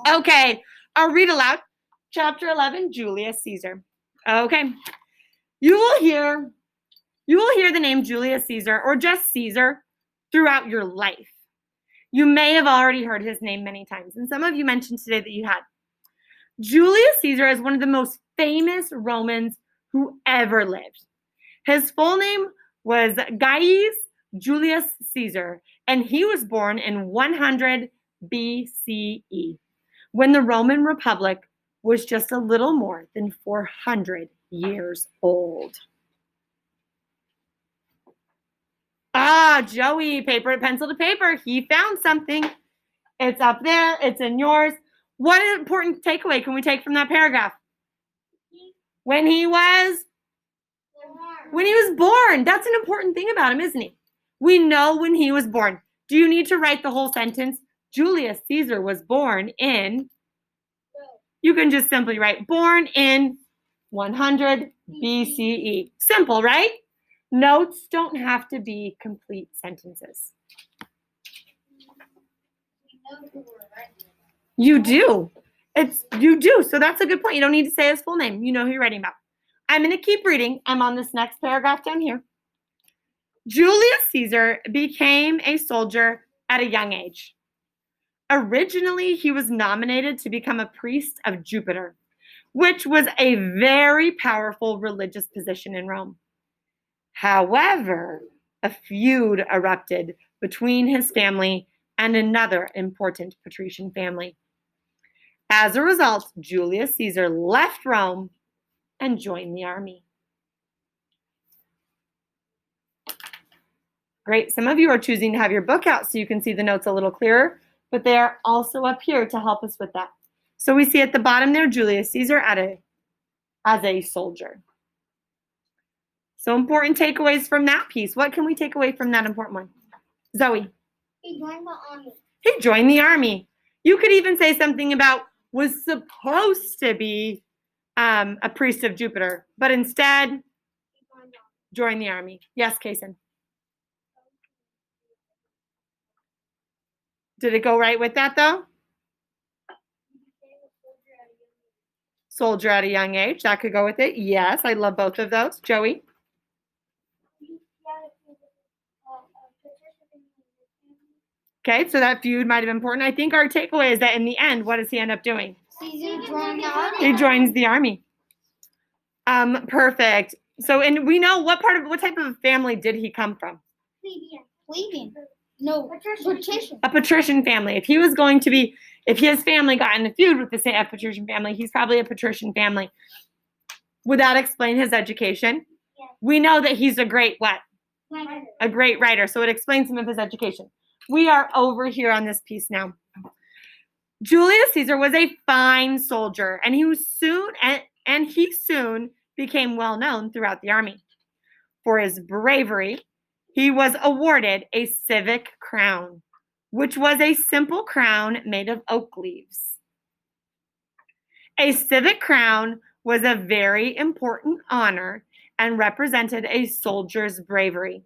Okay, I'll read aloud. Chapter 11, Julius Caesar. Okay. You will hear the name Julius Caesar or just Caesar throughout your life. You may have already heard his name many times, and some of you mentioned today that you had. Julius Caesar is one of the most famous Romans who ever lived. His full name was Gaius Julius Caesar, and he was born in 100 BCE, when the Roman Republic was just a little more than 400 years old. Joey, pencil to paper. He found something. It's up there. It's in yours. What an important takeaway can we take from that paragraph? When he was born. That's an important thing about him, isn't he? We know when he was born. Do you need to write the whole sentence? Julius Caesar was born in. You can just simply write born in 100 BCE. Simple, right? Notes don't have to be complete sentences. You do. You do. So that's a good point. You don't need to say his full name. You know who you're writing about. I'm going to keep reading. I'm on this next paragraph down here. Julius Caesar became a soldier at a young age. Originally, he was nominated to become a priest of Jupiter, which was a very powerful religious position in Rome. However, a feud erupted between his family and another important patrician family. As a result, Julius Caesar left Rome and joined the army. Great. Some of you are choosing to have your book out so you can see the notes a little clearer, but they are also up here to help us with that. So we see at the bottom there, Julius Caesar as a soldier. So important takeaways from that piece. What can we take away from that important one? Zoe. He joined the army. He joined the army. You could even say something about was supposed to be a priest of Jupiter, but instead joined the army. Yes, Kason. Did it go right with that, though? Soldier at a young age. That could go with it. Yes, I love both of those. Joey? Okay, so that feud might have been important. I think our takeaway is that in the end, what does he end up doing? Caesar joined the army. He joins the army. Perfect. So, and we know what type of family did he come from? Plebeian. No, patrician. A patrician family. If his family got in a feud with the patrician family, he's probably a patrician family. Would that explain his education? Yes. We know that he's a great what? Writer. A great writer. So it explains some of his education. We are over here on this piece now. Julius Caesar was a fine soldier, and he soon became well known throughout the army. For his bravery, he was awarded a civic crown, which was a simple crown made of oak leaves. A civic crown was a very important honor and represented a soldier's bravery.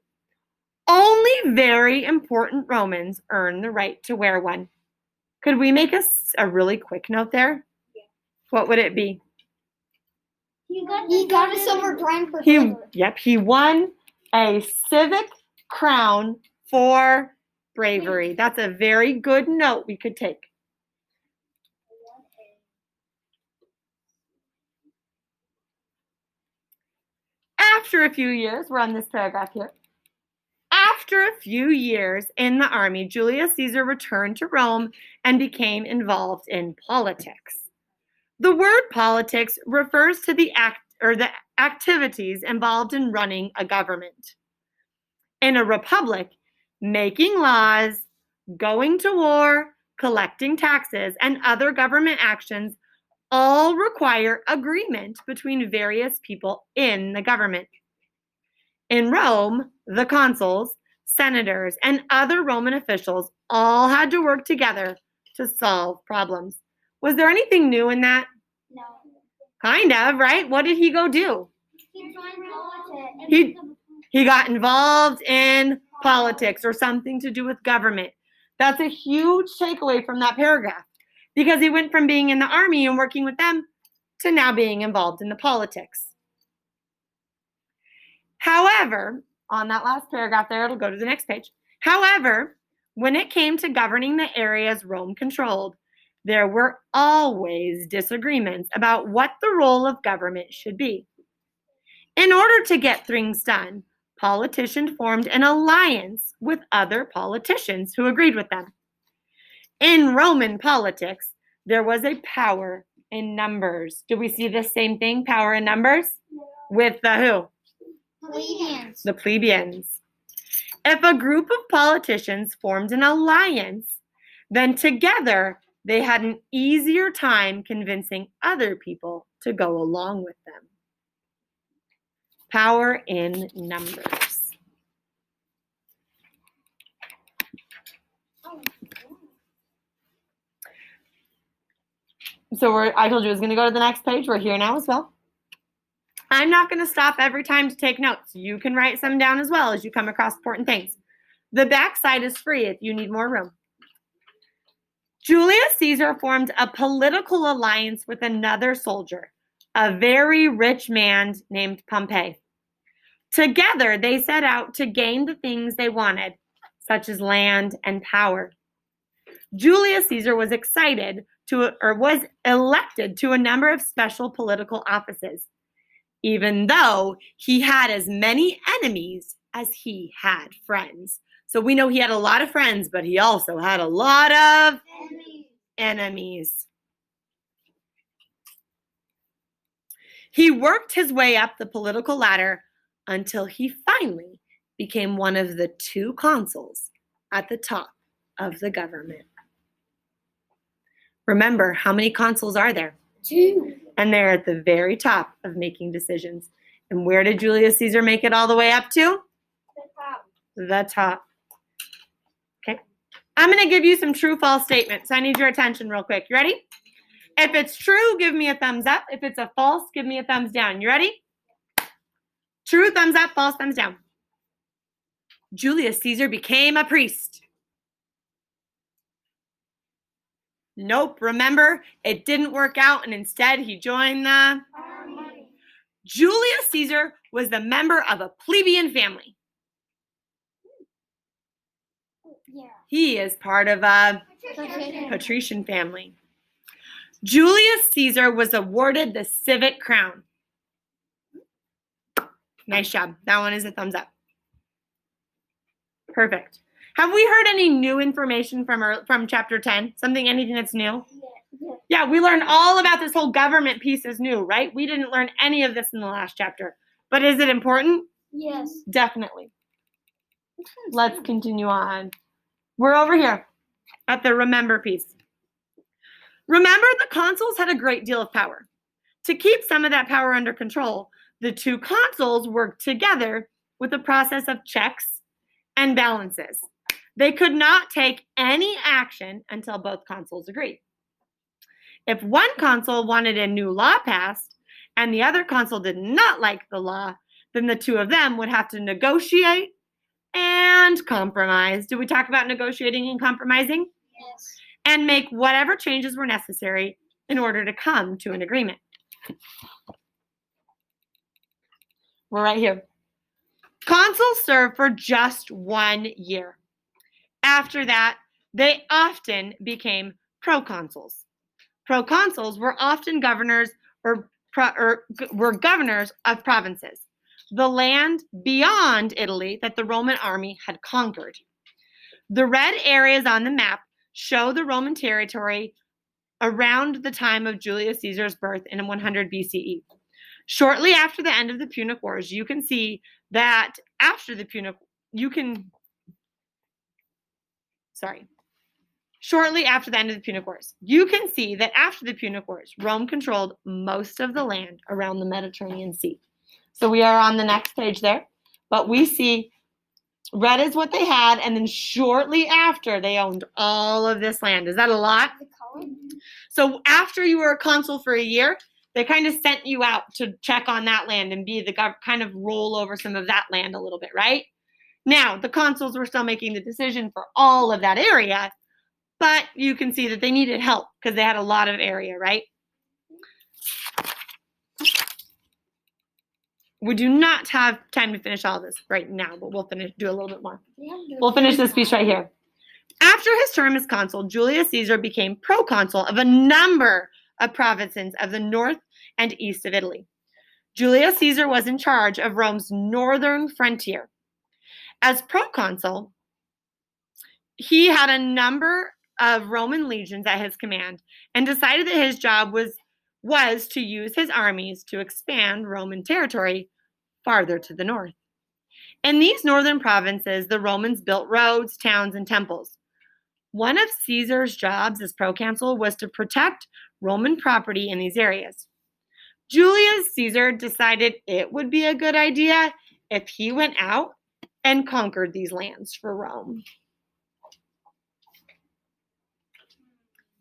Only very important Romans earned the right to wear one. Could we make a really quick note there? Yeah. What would it be? He got a silver crown for bravery. He won a civic crown for bravery. That's a very good note we could take. After a few years, we're on this paragraph here. After a few years in the army, Julius Caesar returned to Rome and became involved in politics. The word politics refers to the activities involved in running a government. In a republic, making laws, going to war, collecting taxes, and other government actions all require agreement between various people in the government. In Rome, the consuls, senators, and other Roman officials all had to work together to solve problems. Was there anything new in that? No. Kind of, right? What did he go do? He joined politics. He got involved in politics or something to do with government. That's a huge takeaway from that paragraph. because he went from being in the army and working with them to now being involved in the politics. However, on that last paragraph there, it'll go to the next page. However, when it came to governing the areas Rome controlled, there were always disagreements about what the role of government should be. In order to get things done, politicians formed an alliance with other politicians who agreed with them. In Roman politics, there was a power in numbers. Do we see the same thing, power in numbers? With the who? Plebeians. The plebeians. If a group of politicians formed an alliance, then together they had an easier time convincing other people to go along with them. Power in numbers. So I told you I was going to go to the next page. We're here now as well. I'm not going to stop every time to take notes. You can write some down as well as you come across important things. The back side is free if you need more room. Julius Caesar formed a political alliance with another soldier, a very rich man named Pompey. Together, they set out to gain the things they wanted, such as land and power. Julius Caesar was was elected to a number of special political offices, even though he had as many enemies as he had friends. So we know he had a lot of friends, but he also had a lot of enemies. He worked his way up the political ladder until he finally became one of the 2 consuls at the top of the government. Remember, how many consuls are there? 2. And they're at the very top of making decisions. And where did Julius Caesar make it all the way up to? The top. Okay. I'm going to give you some true-false statements. I need your attention real quick. You ready? If it's true, give me a thumbs up. If it's a false, give me a thumbs down. You ready? True, thumbs up. False, thumbs down. Julius Caesar became a priest. Nope. Remember, it didn't work out, and instead he joined the army. Julius Caesar was the member of a plebeian family. Yeah. He is part of a patrician family. Julius Caesar was awarded the civic crown. Nice job. That one is a thumbs up. Perfect. Have we heard any new information from chapter 10? Anything that's new? Yeah, we learned all about this whole government piece is new, right? We didn't learn any of this in the last chapter. But is it important? Yes. Definitely. Let's continue on. We're over here at the remember piece. Remember, the consuls had a great deal of power. To keep some of that power under control, the 2 consuls worked together with a process of checks and balances. They could not take any action until both consuls agreed. If one consul wanted a new law passed and the other consul did not like the law, then the 2 of them would have to negotiate and compromise. Did we talk about negotiating and compromising? Yes. And make whatever changes were necessary in order to come to an agreement. We're right here. Consuls served for just 1 year. After that, they often became proconsuls. Proconsuls were often governors were governors of provinces, the land beyond Italy that the Roman army had conquered. The red areas on the map show the Roman territory around the time of Julius Caesar's birth in 100 BCE. Shortly after the end of the Punic Wars, you can see that after the Punic Shortly after the end of the Punic Wars, you can see that after the Punic Wars, Rome controlled most of the land around the Mediterranean Sea. So we are on the next page there, but we see red is what they had, and then shortly after, they owned all of this land. Is that a lot? So after you were a consul for a year, they kind of sent you out to check on that land and be the kind of roll over some of that land a little bit, right? Now, the consuls were still making the decision for all of that area, But you can see that they needed help because they had a lot of area, right? We do not have time to finish all this right now, but we'll do a little bit more. We'll finish this piece right here. After his term as consul, Julius Caesar became proconsul of a number of provinces of the north and east of Italy. Julius Caesar was in charge of Rome's northern frontier. As proconsul, he had a number of Roman legions at his command and decided that his job was to use his armies to expand Roman territory farther to the north. In these northern provinces, the Romans built roads, towns, and temples. One of Caesar's jobs as proconsul was to protect Roman property in these areas. Julius Caesar decided it would be a good idea if he went out and conquered these lands for Rome.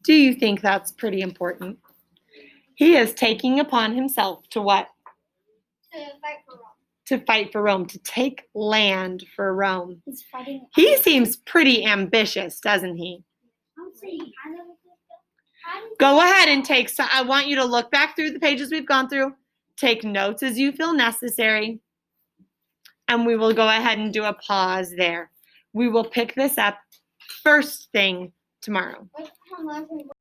Do you think that's pretty important? He is taking upon himself to what? To fight for Rome. To fight for Rome, to take land for Rome. He's fighting. He seems pretty ambitious, doesn't he? Go ahead and I want you to look back through the pages we've gone through, take notes as you feel necessary, and we will go ahead and do a pause there. We will pick this up first thing tomorrow.